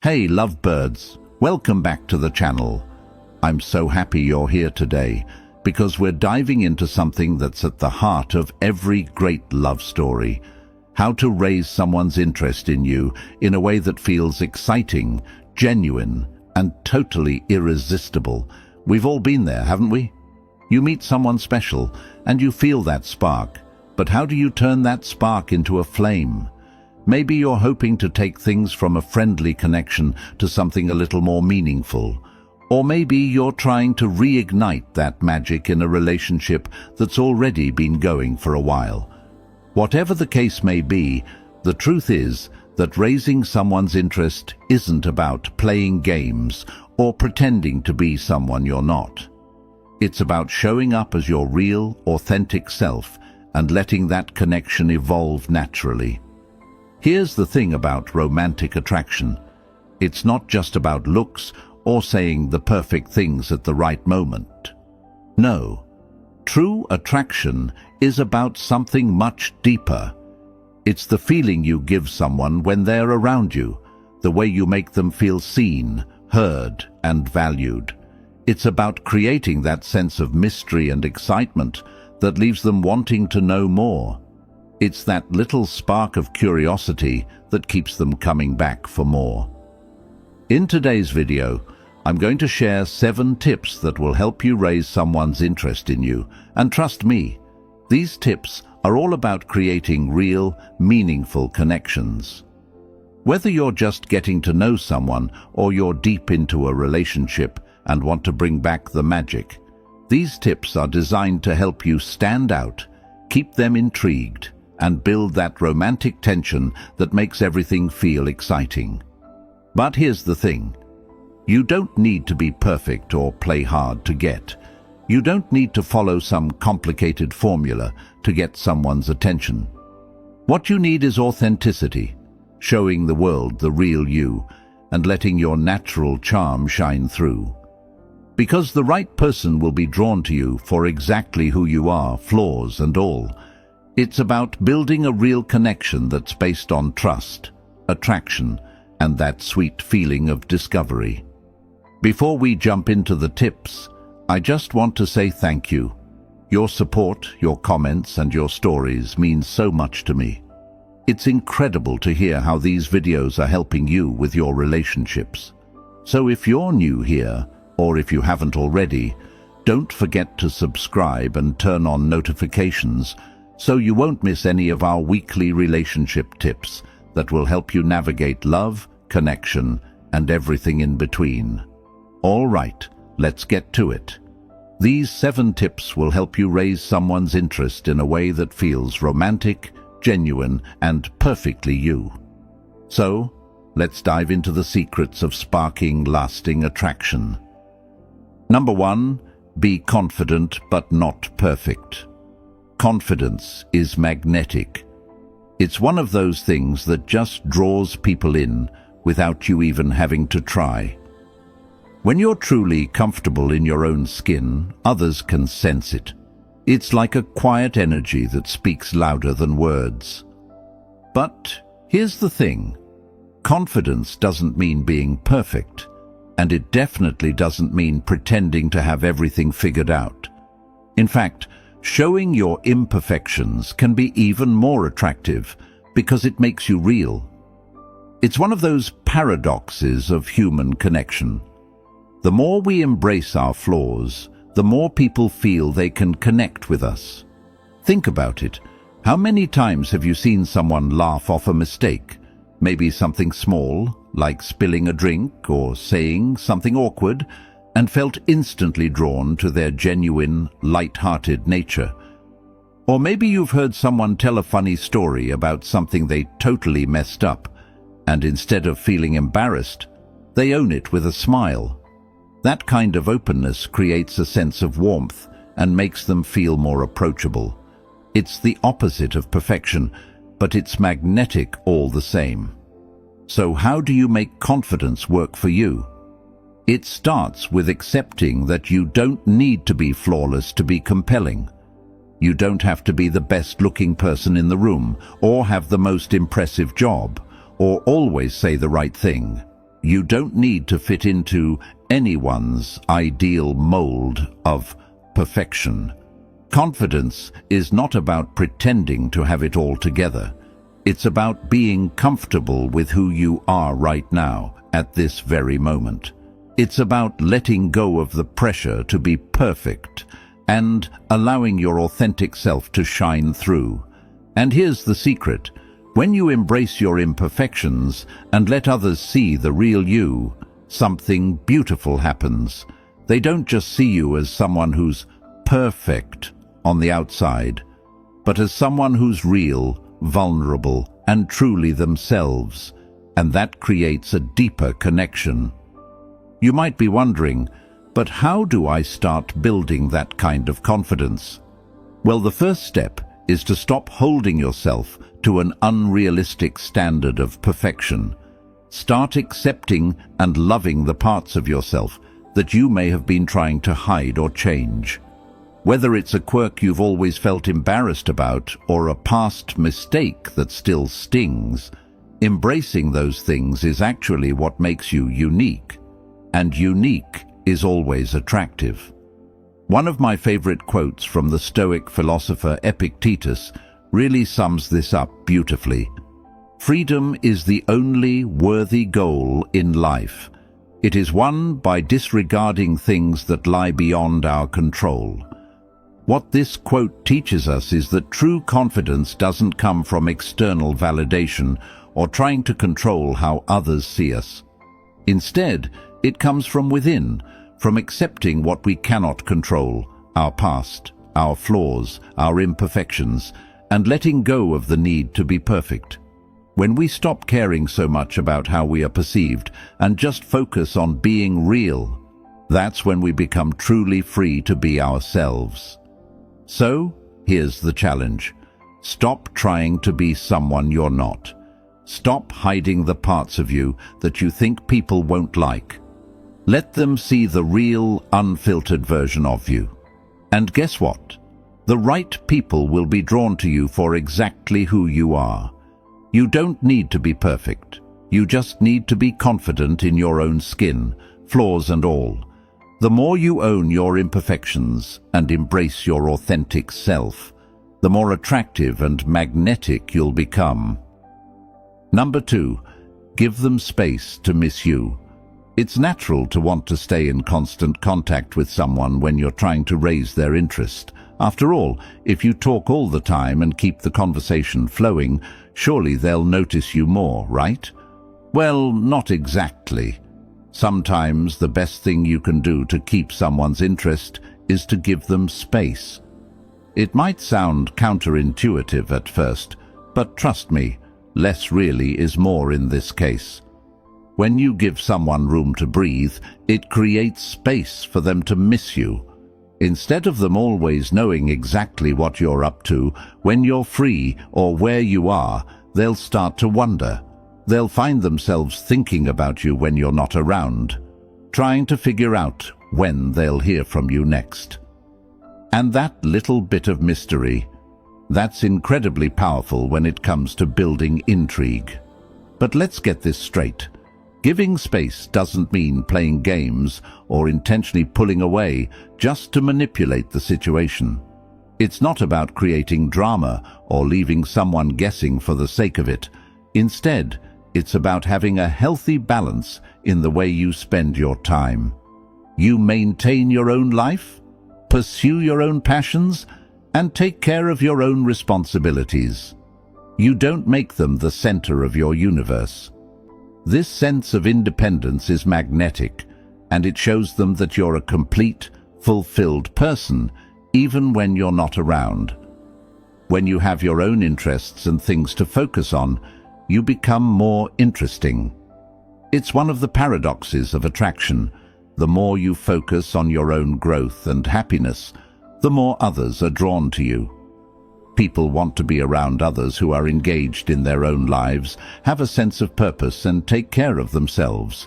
Hey lovebirds, welcome back to the channel. I'm so happy you're here today because we're diving into something that's at the heart of every great love story. How to raise someone's interest in you in a way that feels exciting, genuine, and totally irresistible. We've all been there, haven't we? You meet someone special and you feel that spark, but how do you turn that spark into a flame? Maybe you're hoping to take things from a friendly connection to something a little more meaningful. Or maybe you're trying to reignite that magic in a relationship that's already been going for a while. Whatever the case may be, the truth is that raising someone's interest isn't about playing games or pretending to be someone you're not. It's about showing up as your real, authentic self and letting that connection evolve naturally. Here's the thing about romantic attraction. It's not just about looks or saying the perfect things at the right moment. No, true attraction is about something much deeper. It's the feeling you give someone when they're around you, the way you make them feel seen, heard, and valued. It's about creating that sense of mystery and excitement that leaves them wanting to know more. It's that little spark of curiosity that keeps them coming back for more. In today's video, I'm going to share 7 tips that will help you raise someone's interest in you. And trust me, these tips are all about creating real, meaningful connections. Whether you're just getting to know someone or you're deep into a relationship and want to bring back the magic, these tips are designed to help you stand out, keep them intrigued, and build that romantic tension that makes everything feel exciting. But here's the thing. You don't need to be perfect or play hard to get. You don't need to follow some complicated formula to get someone's attention. What you need is authenticity, showing the world the real you and letting your natural charm shine through. Because the right person will be drawn to you for exactly who you are, flaws and all. It's about building a real connection that's based on trust, attraction, and that sweet feeling of discovery. Before we jump into the tips, I just want to say thank you. Your support, your comments, and your stories mean so much to me. It's incredible to hear how these videos are helping you with your relationships. So if you're new here, or if you haven't already, don't forget to subscribe and turn on notifications so you won't miss any of our weekly relationship tips that will help you navigate love, connection, and everything in between. All right, let's get to it. These 7 tips will help you raise someone's interest in a way that feels romantic, genuine, and perfectly you. So, let's dive into the secrets of sparking lasting attraction. Number 1, be confident but not perfect. Confidence is magnetic. It's one of those things that just draws people in without you even having to try. When you're truly comfortable in your own skin, others can sense it. It's like a quiet energy that speaks louder than words. But here's the thing. Confidence doesn't mean being perfect, and it definitely doesn't mean pretending to have everything figured out. In fact, showing your imperfections can be even more attractive because it makes you real. It's one of those paradoxes of human connection. The more we embrace our flaws, the more people feel they can connect with us. Think about it. How many times have you seen someone laugh off a mistake? Maybe something small, like spilling a drink or saying something awkward, and felt instantly drawn to their genuine, light-hearted nature. Or maybe you've heard someone tell a funny story about something they totally messed up, and instead of feeling embarrassed, they own it with a smile. That kind of openness creates a sense of warmth and makes them feel more approachable. It's the opposite of perfection, but it's magnetic all the same. So how do you make confidence work for you? It starts with accepting that you don't need to be flawless to be compelling. You don't have to be the best-looking person in the room, or have the most impressive job, or always say the right thing. You don't need to fit into anyone's ideal mold of perfection. Confidence is not about pretending to have it all together. It's about being comfortable with who you are right now, at this very moment. It's about letting go of the pressure to be perfect and allowing your authentic self to shine through. And here's the secret. When you embrace your imperfections and let others see the real you, something beautiful happens. They don't just see you as someone who's perfect on the outside, but as someone who's real, vulnerable, and truly themselves, and that creates a deeper connection. You might be wondering, but how do I start building that kind of confidence? Well, the first step is to stop holding yourself to an unrealistic standard of perfection. Start accepting and loving the parts of yourself that you may have been trying to hide or change. Whether it's a quirk you've always felt embarrassed about or a past mistake that still stings, embracing those things is actually what makes you unique. And unique is always attractive. One of my favorite quotes from the Stoic philosopher Epictetus really sums this up beautifully. Freedom is the only worthy goal in life. It is won by disregarding things that lie beyond our control. What this quote teaches us is that true confidence doesn't come from external validation or trying to control how others see us. Instead, it comes from within, from accepting what we cannot control, our past, our flaws, our imperfections, and letting go of the need to be perfect. When we stop caring so much about how we are perceived and just focus on being real, that's when we become truly free to be ourselves. So, here's the challenge. Stop trying to be someone you're not. Stop hiding the parts of you that you think people won't like. Let them see the real, unfiltered version of you. And guess what? The right people will be drawn to you for exactly who you are. You don't need to be perfect. You just need to be confident in your own skin, flaws and all. The more you own your imperfections and embrace your authentic self, the more attractive and magnetic you'll become. Number 2, give them space to miss you. It's natural to want to stay in constant contact with someone when you're trying to raise their interest. After all, if you talk all the time and keep the conversation flowing, surely they'll notice you more, right? Well, not exactly. Sometimes the best thing you can do to keep someone's interest is to give them space. It might sound counterintuitive at first, but trust me, less really is more in this case. When you give someone room to breathe, it creates space for them to miss you. Instead of them always knowing exactly what you're up to, when you're free or where you are, they'll start to wonder. They'll find themselves thinking about you when you're not around, trying to figure out when they'll hear from you next. And that little bit of mystery, that's incredibly powerful when it comes to building intrigue. But let's get this straight. Giving space doesn't mean playing games or intentionally pulling away just to manipulate the situation. It's not about creating drama or leaving someone guessing for the sake of it. Instead, it's about having a healthy balance in the way you spend your time. You maintain your own life, pursue your own passions, and take care of your own responsibilities. You don't make them the center of your universe. This sense of independence is magnetic, and it shows them that you're a complete, fulfilled person, even when you're not around. When you have your own interests and things to focus on, you become more interesting. It's one of the paradoxes of attraction. The more you focus on your own growth and happiness, the more others are drawn to you. People want to be around others who are engaged in their own lives, have a sense of purpose, and take care of themselves,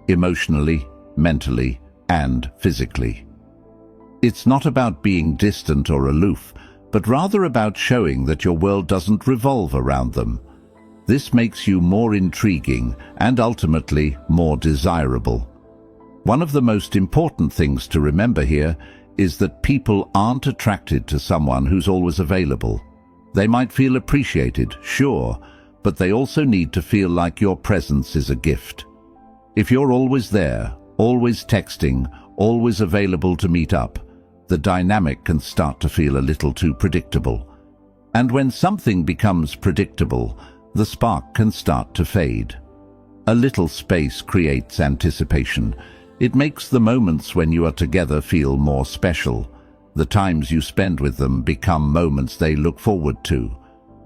emotionally, mentally, and physically. It's not about being distant or aloof, but rather about showing that your world doesn't revolve around them. This makes you more intriguing and ultimately more desirable. One of the most important things to remember here is that people aren't attracted to someone who's always available. They might feel appreciated, sure, but they also need to feel like your presence is a gift. If you're always there, always texting, always available to meet up, the dynamic can start to feel a little too predictable. And when something becomes predictable, the spark can start to fade. A little space creates anticipation. It makes the moments when you are together feel more special. The times you spend with them become moments they look forward to.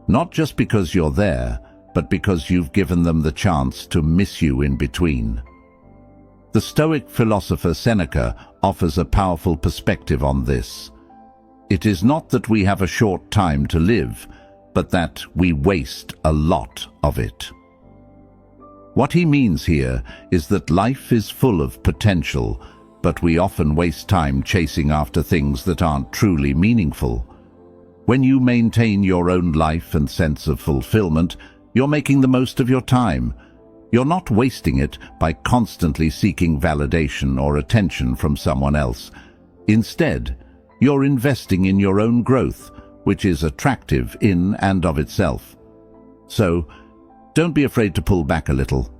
Not just because you're there, but because you've given them the chance to miss you in between. The Stoic philosopher Seneca offers a powerful perspective on this. It is not that we have a short time to live, but that we waste a lot of it. What he means here is that life is full of potential, but we often waste time chasing after things that aren't truly meaningful. When you maintain your own life and sense of fulfillment, you're making the most of your time. You're not wasting it by constantly seeking validation or attention from someone else. Instead, you're investing in your own growth, which is attractive in and of itself. So, don't be afraid to pull back a little.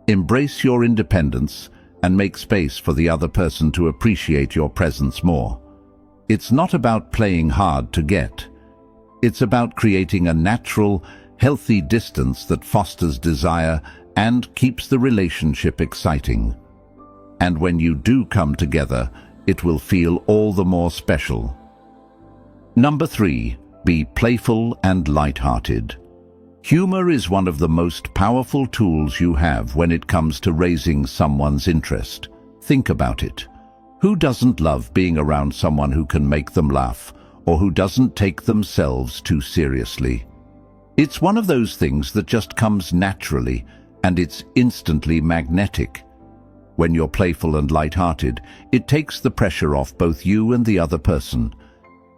Embrace your independence and make space for the other person to appreciate your presence more. It's not about playing hard to get. It's about creating a natural, healthy distance that fosters desire and keeps the relationship exciting. And when you do come together, it will feel all the more special. Number 3, be playful and light-hearted. Humor is one of the most powerful tools you have when it comes to raising someone's interest. Think about it. Who doesn't love being around someone who can make them laugh, or who doesn't take themselves too seriously? It's one of those things that just comes naturally, and it's instantly magnetic. When you're playful and light-hearted, it takes the pressure off both you and the other person.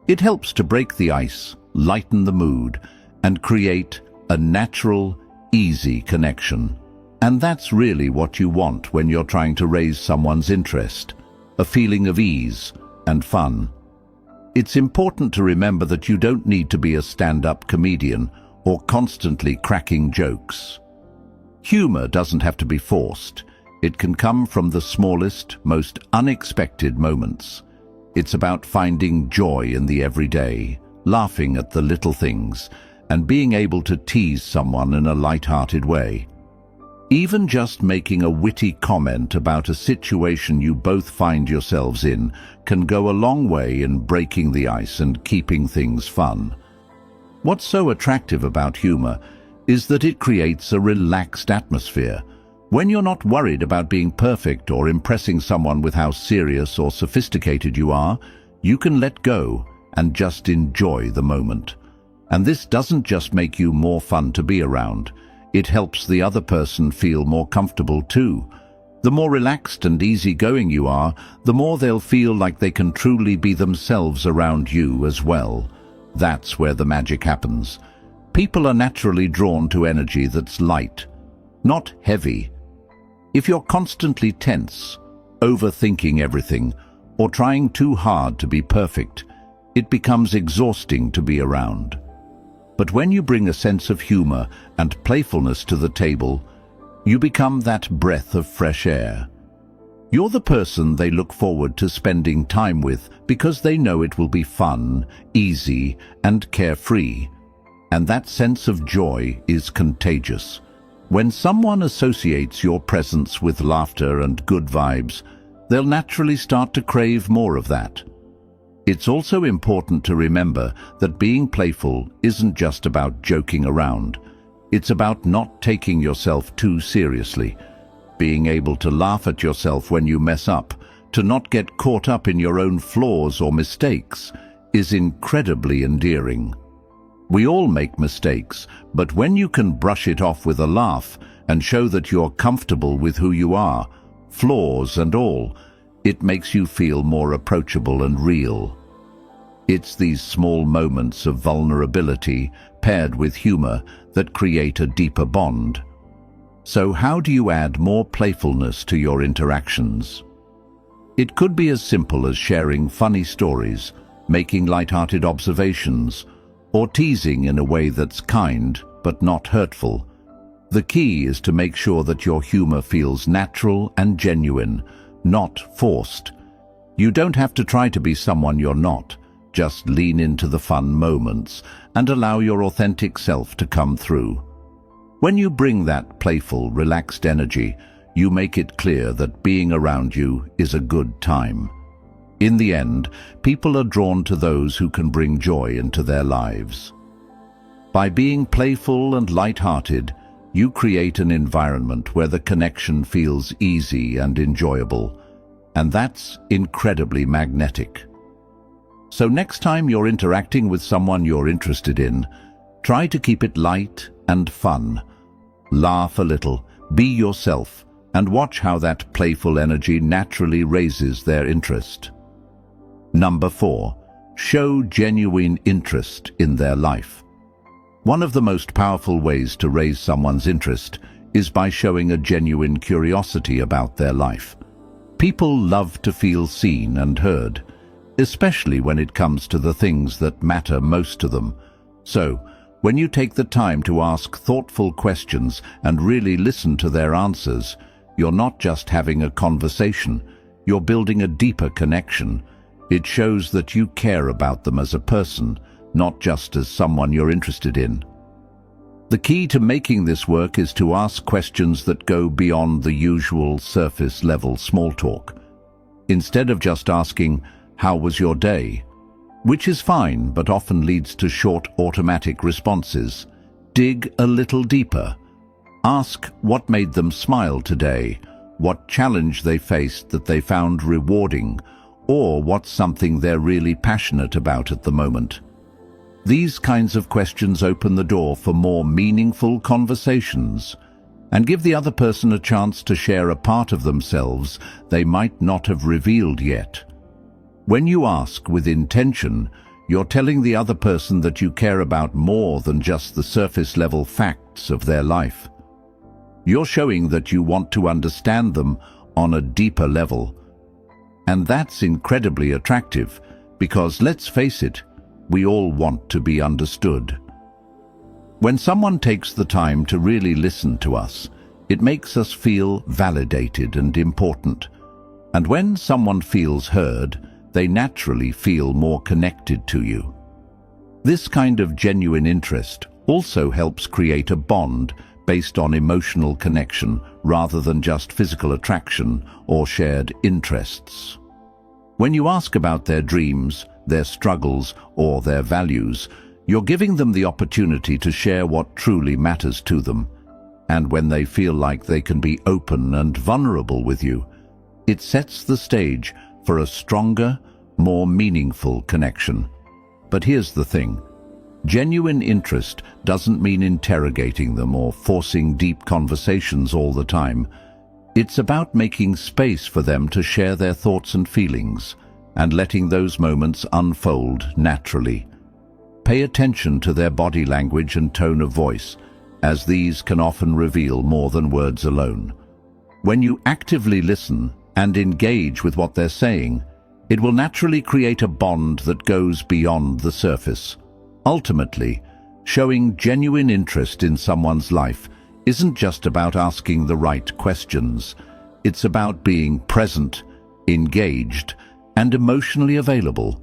It helps to break the ice, lighten the mood, and create a natural, easy connection. And that's really what you want when you're trying to raise someone's interest, a feeling of ease and fun. It's important to remember that you don't need to be a stand-up comedian or constantly cracking jokes. Humor doesn't have to be forced. It can come from the smallest, most unexpected moments. It's about finding joy in the everyday, laughing at the little things, and being able to tease someone in a light-hearted way. Even just making a witty comment about a situation you both find yourselves in can go a long way in breaking the ice and keeping things fun. What's so attractive about humor is that it creates a relaxed atmosphere. When you're not worried about being perfect or impressing someone with how serious or sophisticated you are, you can let go and just enjoy the moment. And this doesn't just make you more fun to be around. It helps the other person feel more comfortable too. The more relaxed and easygoing you are, the more they'll feel like they can truly be themselves around you as well. That's where the magic happens. People are naturally drawn to energy that's light, not heavy. If you're constantly tense, overthinking everything, or trying too hard to be perfect, it becomes exhausting to be around. But when you bring a sense of humor and playfulness to the table, you become that breath of fresh air. You're the person they look forward to spending time with because they know it will be fun, easy, and carefree. And that sense of joy is contagious. When someone associates your presence with laughter and good vibes, they'll naturally start to crave more of that. It's also important to remember that being playful isn't just about joking around. It's about not taking yourself too seriously. Being able to laugh at yourself when you mess up, to not get caught up in your own flaws or mistakes, is incredibly endearing. We all make mistakes, but when you can brush it off with a laugh and show that you're comfortable with who you are, flaws and all, it makes you feel more approachable and real. It's these small moments of vulnerability paired with humor that create a deeper bond. So how do you add more playfulness to your interactions? It could be as simple as sharing funny stories, making light-hearted observations, or teasing in a way that's kind but not hurtful. The key is to make sure that your humor feels natural and genuine, not forced. You don't have to try to be someone you're not. Just lean into the fun moments and allow your authentic self to come through. When you bring that playful, relaxed energy, you make it clear that being around you is a good time. In the end, people are drawn to those who can bring joy into their lives. By being playful and light-hearted, you create an environment where the connection feels easy and enjoyable, and that's incredibly magnetic. So next time you're interacting with someone you're interested in, try to keep it light and fun. Laugh a little, be yourself, and watch how that playful energy naturally raises their interest. Number 4. Show genuine interest in their life. One of the most powerful ways to raise someone's interest is by showing a genuine curiosity about their life. People love to feel seen and heard, especially when it comes to the things that matter most to them. So, when you take the time to ask thoughtful questions and really listen to their answers, you're not just having a conversation, you're building a deeper connection. It shows that you care about them as a person, not just as someone you're interested in. The key to making this work is to ask questions that go beyond the usual surface-level small talk. Instead of just asking, "How was your day?" which is fine but often leads to short automatic responses, dig a little deeper. Ask what made them smile today, what challenge they faced that they found rewarding, or what's something they're really passionate about at the moment. These kinds of questions open the door for more meaningful conversations and give the other person a chance to share a part of themselves they might not have revealed yet. When you ask with intention, you're telling the other person that you care about more than just the surface-level facts of their life. You're showing that you want to understand them on a deeper level. And that's incredibly attractive, because let's face it, we all want to be understood. When someone takes the time to really listen to us, it makes us feel validated and important. And when someone feels heard, they naturally feel more connected to you. This kind of genuine interest also helps create a bond based on emotional connection rather than just physical attraction or shared interests. When you ask about their dreams, their struggles, or their values, you're giving them the opportunity to share what truly matters to them. And when they feel like they can be open and vulnerable with you, it sets the stage for a stronger, more meaningful connection. But here's the thing. Genuine interest doesn't mean interrogating them or forcing deep conversations all the time. It's about making space for them to share their thoughts and feelings and letting those moments unfold naturally. Pay attention to their body language and tone of voice, as these can often reveal more than words alone. When you actively listen and engage with what they're saying, it will naturally create a bond that goes beyond the surface. Ultimately, showing genuine interest in someone's life isn't just about asking the right questions. It's about being present, engaged, and emotionally available.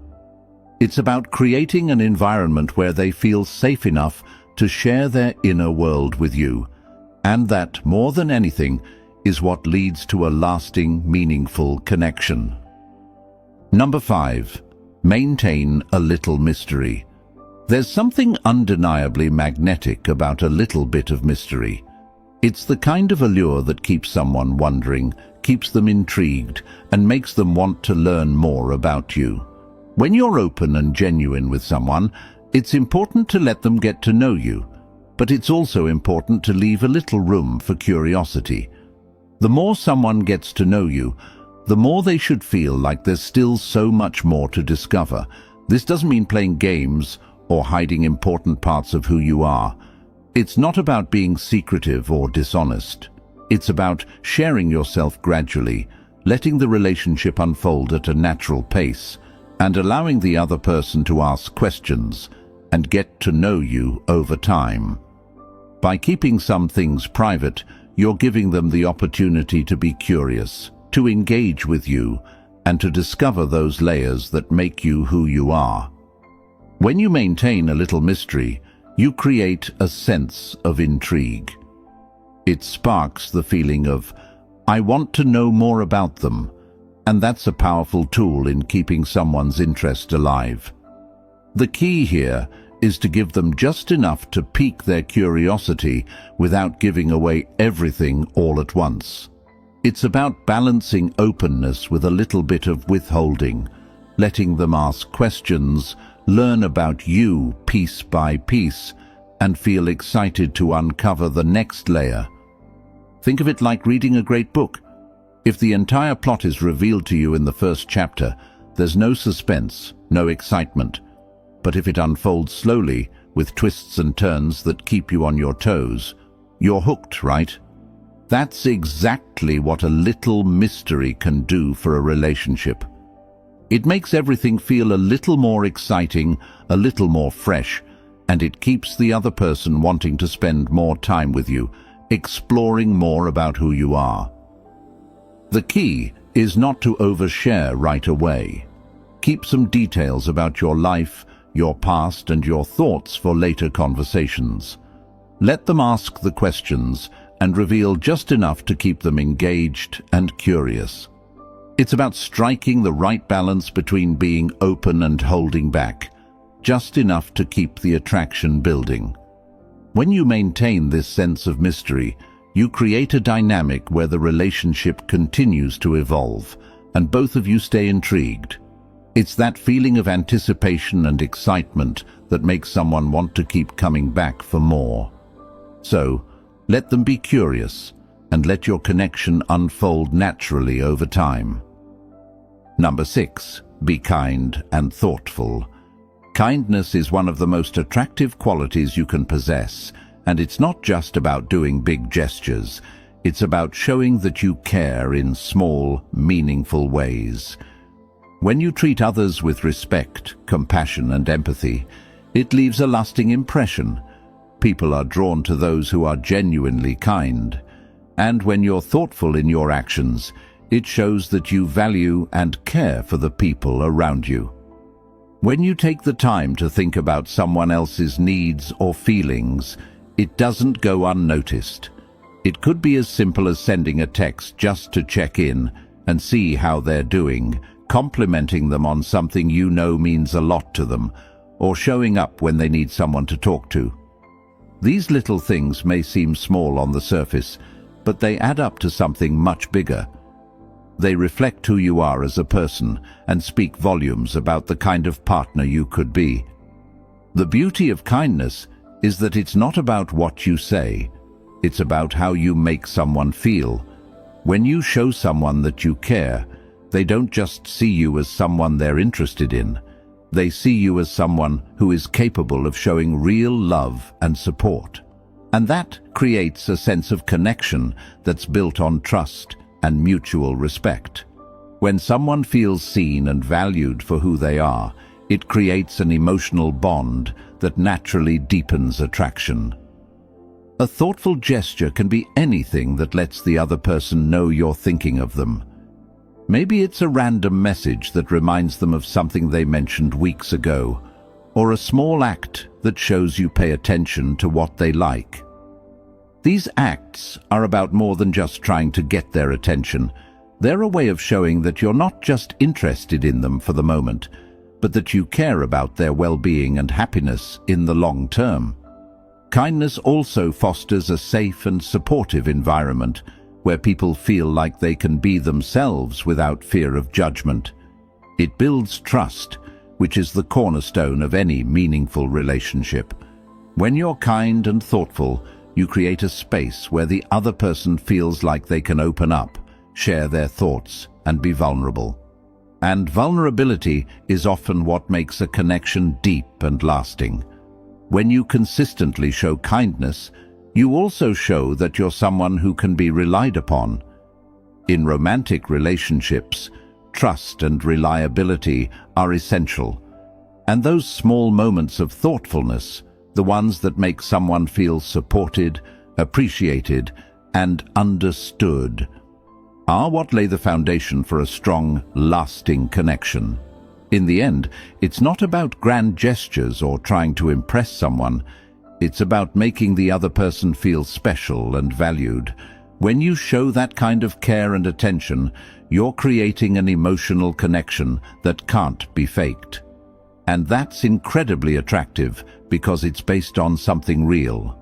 It's about creating an environment where they feel safe enough to share their inner world with you, and that, more than anything, is what leads to a lasting, meaningful connection. Number 5. Maintain a little mystery. There's something undeniably magnetic about a little bit of mystery. It's the kind of allure that keeps someone wondering, keeps them intrigued, and makes them want to learn more about you. When you're open and genuine with someone, it's important to let them get to know you, but it's also important to leave a little room for curiosity. The more someone gets to know you, the more they should feel like there's still so much more to discover, This doesn't mean playing games or hiding important parts of who you are. It's not about being secretive or dishonest. It's about sharing yourself gradually, letting the relationship unfold at a natural pace, and allowing the other person to ask questions and get to know you over time. By keeping some things private, you're giving them the opportunity to be curious, to engage with you, and to discover those layers that make you who you are. When you maintain a little mystery, you create a sense of intrigue. It sparks the feeling of, I want to know more about them, and that's a powerful tool in keeping someone's interest alive. The key here is to give them just enough to pique their curiosity without giving away everything all at once. It's about balancing openness with a little bit of withholding, letting them ask questions, learn about you piece by piece, and feel excited to uncover the next layer. Think of it like reading a great book. If the entire plot is revealed to you in the first chapter, there's no suspense, no excitement. But if it unfolds slowly, with twists and turns that keep you on your toes, you're hooked, right? That's exactly what a little mystery can do for a relationship. It makes everything feel a little more exciting, a little more fresh, and it keeps the other person wanting to spend more time with you, exploring more about who you are. The key is not to overshare right away. Keep some details about your life, your past, and your thoughts for later conversations. Let them ask the questions and reveal just enough to keep them engaged and curious. It's about striking the right balance between being open and holding back, just enough to keep the attraction building. When you maintain this sense of mystery, you create a dynamic where the relationship continues to evolve, and both of you stay intrigued. It's that feeling of anticipation and excitement that makes someone want to keep coming back for more. So, let them be curious, and let your connection unfold naturally over time. Number 6, be kind and thoughtful. Kindness is one of the most attractive qualities you can possess, and it's not just about doing big gestures. It's about showing that you care in small, meaningful ways. When you treat others with respect, compassion, and empathy, it leaves a lasting impression. People are drawn to those who are genuinely kind. And when you're thoughtful in your actions, it shows that you value and care for the people around you. When you take the time to think about someone else's needs or feelings, it doesn't go unnoticed. It could be as simple as sending a text just to check in and see how they're doing, complimenting them on something you know means a lot to them, or showing up when they need someone to talk to. These little things may seem small on the surface, but they add up to something much bigger. They reflect who you are as a person and speak volumes about the kind of partner you could be. The beauty of kindness is that it's not about what you say, it's about how you make someone feel. When you show someone that you care, they don't just see you as someone they're interested in. They see you as someone who is capable of showing real love and support. And that creates a sense of connection that's built on trust and mutual respect. When someone feels seen and valued for who they are, it creates an emotional bond that naturally deepens attraction. A thoughtful gesture can be anything that lets the other person know you're thinking of them. Maybe it's a random message that reminds them of something they mentioned weeks ago, or a small act that shows you pay attention to what they like. These acts are about more than just trying to get their attention. They're a way of showing that you're not just interested in them for the moment, but that you care about their well-being and happiness in the long term. Kindness also fosters a safe and supportive environment where people feel like they can be themselves without fear of judgment. It builds trust, which is the cornerstone of any meaningful relationship. When you're kind and thoughtful, you create a space where the other person feels like they can open up, share their thoughts, and be vulnerable. And vulnerability is often what makes a connection deep and lasting. When you consistently show kindness, you also show that you're someone who can be relied upon. In romantic relationships, trust and reliability are essential. And those small moments of thoughtfulness, the ones that make someone feel supported, appreciated, and understood, are what lay the foundation for a strong, lasting connection. In the end, it's not about grand gestures or trying to impress someone. It's about making the other person feel special and valued. When you show that kind of care and attention, you're creating an emotional connection that can't be faked. And that's incredibly attractive because it's based on something real.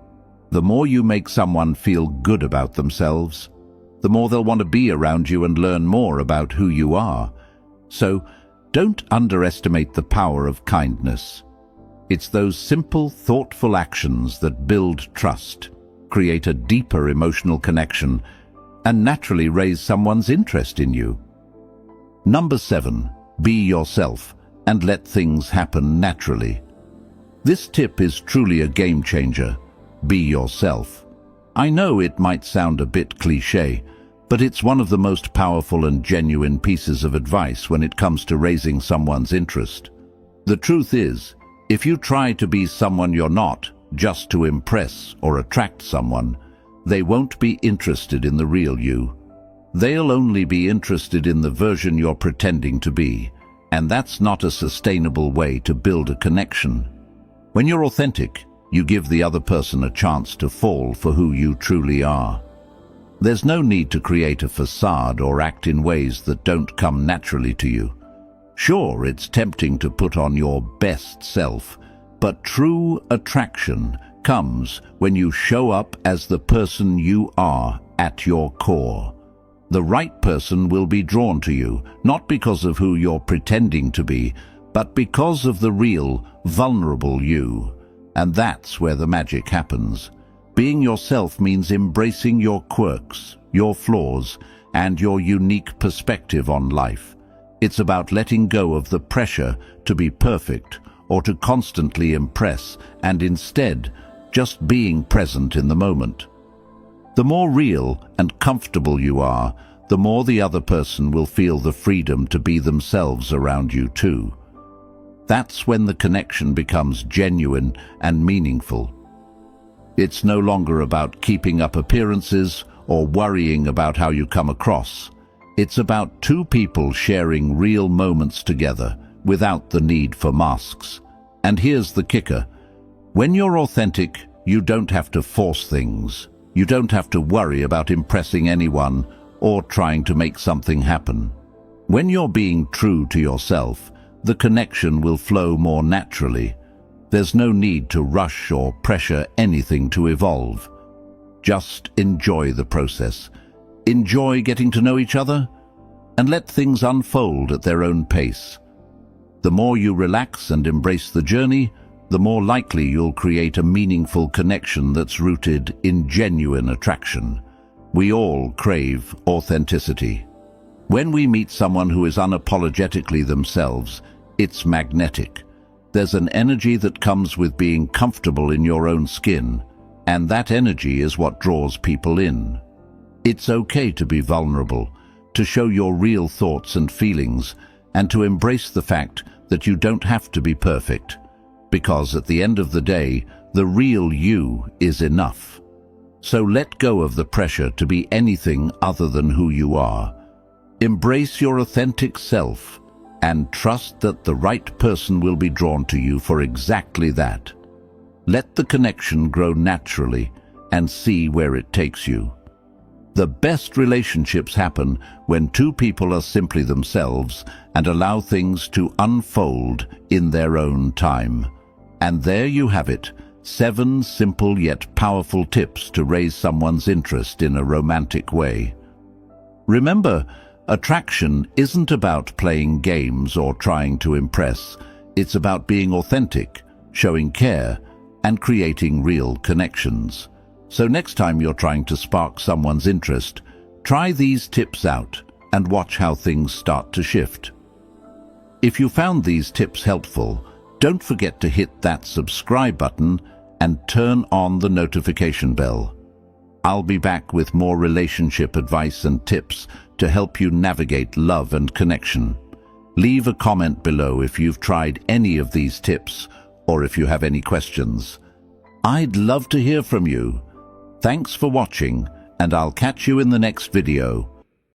The more you make someone feel good about themselves, the more they'll want to be around you and learn more about who you are. So, don't underestimate the power of kindness. It's those simple, thoughtful actions that build trust, create a deeper emotional connection, and naturally raise someone's interest in you. Number 7, be yourself and let things happen naturally. This tip is truly a game changer. Be yourself. I know it might sound a bit cliché, but it's one of the most powerful and genuine pieces of advice when it comes to raising someone's interest. The truth is, if you try to be someone you're not, just to impress or attract someone, they won't be interested in the real you. They'll only be interested in the version you're pretending to be, and that's not a sustainable way to build a connection. When you're authentic, you give the other person a chance to fall for who you truly are. There's no need to create a facade or act in ways that don't come naturally to you. Sure, it's tempting to put on your best self, but true attraction comes when you show up as the person you are at your core. The right person will be drawn to you, not because of who you're pretending to be, but because of the real, vulnerable you. And that's where the magic happens. Being yourself means embracing your quirks, your flaws, and your unique perspective on life. It's about letting go of the pressure to be perfect or to constantly impress, and instead, just being present in the moment. The more real and comfortable you are, the more the other person will feel the freedom to be themselves around you too. That's when the connection becomes genuine and meaningful. It's no longer about keeping up appearances or worrying about how you come across. It's about two people sharing real moments together without the need for masks. And here's the kicker. When you're authentic, you don't have to force things. You don't have to worry about impressing anyone or trying to make something happen. When you're being true to yourself, the connection will flow more naturally. There's no need to rush or pressure anything to evolve. Just enjoy the process. Enjoy getting to know each other, and let things unfold at their own pace. The more you relax and embrace the journey, the more likely you'll create a meaningful connection that's rooted in genuine attraction. We all crave authenticity. When we meet someone who is unapologetically themselves, it's magnetic. There's an energy that comes with being comfortable in your own skin, and that energy is what draws people in. It's okay to be vulnerable, to show your real thoughts and feelings, and to embrace the fact that you don't have to be perfect, because at the end of the day, the real you is enough. So let go of the pressure to be anything other than who you are. Embrace your authentic self, and trust that the right person will be drawn to you for exactly that. Let the connection grow naturally and see where it takes you. The best relationships happen when two people are simply themselves and allow things to unfold in their own time. And there you have it, 7 simple yet powerful tips to raise someone's interest in a romantic way. Remember, attraction isn't about playing games or trying to impress. It's about being authentic, showing care, and creating real connections. So next time you're trying to spark someone's interest, try these tips out and watch how things start to shift. If you found these tips helpful, don't forget to hit that subscribe button and turn on the notification bell. I'll be back with more relationship advice and tips to help you navigate love and connection. Leave a comment below if you've tried any of these tips or if you have any questions. I'd love to hear from you. Thanks for watching, and I'll catch you in the next video.